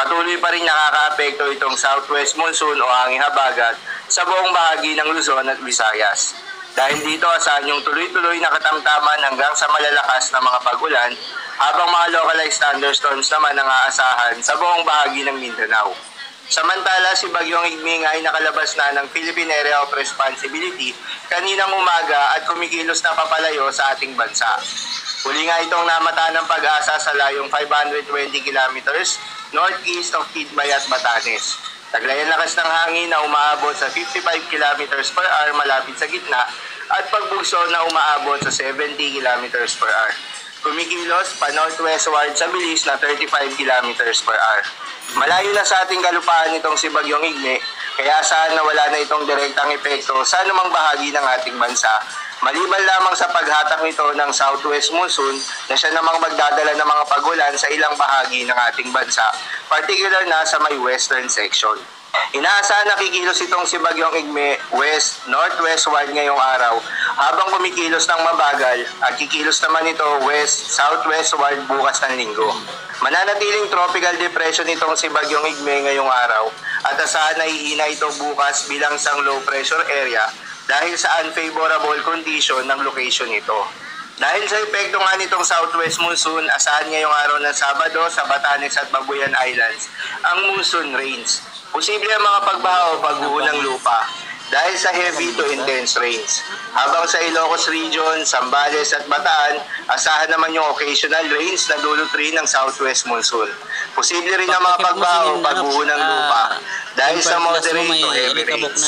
Patuloy pa rin nakakaapekto itong southwest monsoon o hangin habagat sa buong bahagi ng Luzon at Visayas. Dahil dito asahan yung tuloy-tuloy na katamtaman hanggang sa malalakas na mga pag-ulan, habang mga localized thunderstorms naman ang aasahan sa buong bahagi ng Mindanao. Samantala, si Bagyong Igming ay nakalabas na ng Philippine Area of Responsibility kaninang umaga at kumikilos na papalayo sa ating bansa. Huli nga itong namata ng Pag-asa sa layong 520 kilometers northeast of Kidbay at Batanes. Taglay ang lakas ng hangin na umaabot sa 55 kilometers per hour malapit sa gitna at pagbugso na umaabot sa 70 kilometers per hour. Kumikilos pa northwestward sa bilis na 35 kilometers per hour. Malayo na sa ating kalupaan itong si Bagyong Igme, kaya saan na wala na itong direktang epekto sa anumang bahagi ng ating bansa, maliban lamang sa paghatak nito ng southwest monsoon na siya namang magdadala ng mga pagulan sa ilang bahagi ng ating bansa, particular na sa may western section. Inaasahan na kikilos itong si Bagyong Igme west-northwestward ngayong araw habang kumikilos ng mabagal at kikilos naman ito west-southwestward bukas ng linggo. Mananatiling tropical depression itong si Bagyong Igme ngayong araw at asahan na ihina ito bukas bilang isang low pressure area dahil sa unfavorable condition ng location nito. Dahil sa epekto nga nitong southwest monsoon, asahan ngayong araw ng Sabado sa Batanes at Babuyan Islands ang monsoon rains. Posible ang mga pagbaha o pagguho ng lupa dahil sa heavy to intense rains. Habang sa Ilocos Region, Zambales at Bataan, asahan naman yung occasional rains na dulot rin ng southwest monsoon. Posible rin ang mga pagbaha o pagguho ng lupa dahil sa moderate to heavy rains.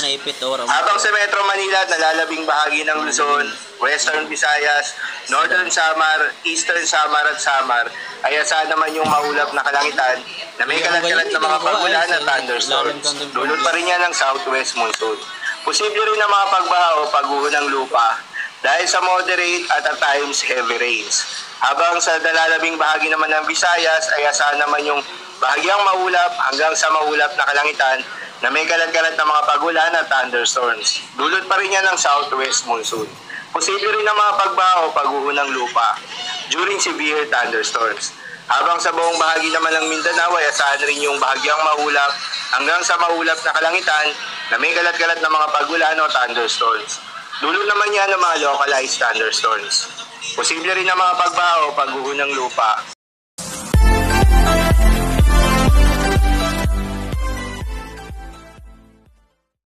Habang sa Metro Manila at nalalabing bahagi ng Luzon, Western Visayas, Northern Samar, Eastern Samar at Samar, ay asahan naman yung maulap na kalangitan na may kalat-kalat na mga pagulan at thunderstorms. Dulot pa rin yan ng southwest monsoon. Posible rin ang mga pagbaha o pagguho ng lupa dahil sa moderate at at times heavy rains. Habang sa nalalabing bahagi naman ng Visayas ay asahan naman yung bahagyang maulap hanggang sa maulap na kalangitan na may kalat-kalat na mga pagulan at thunderstorms. Dulot pa rin yan ng southwest monsoon. Posible rin ang mga pagbaha o pagguho ng lupa during severe thunderstorms. Habang sa buong bahagi naman ng Mindanao ay asahan rin yung bahagyang maulap hanggang sa maulap na kalangitan na may kalat-kalat na mga pagulan o thunderstorms. Dulot naman yan ng mga localized thunderstorms. Posible rin ang mga pagbaha o pagguho ng lupa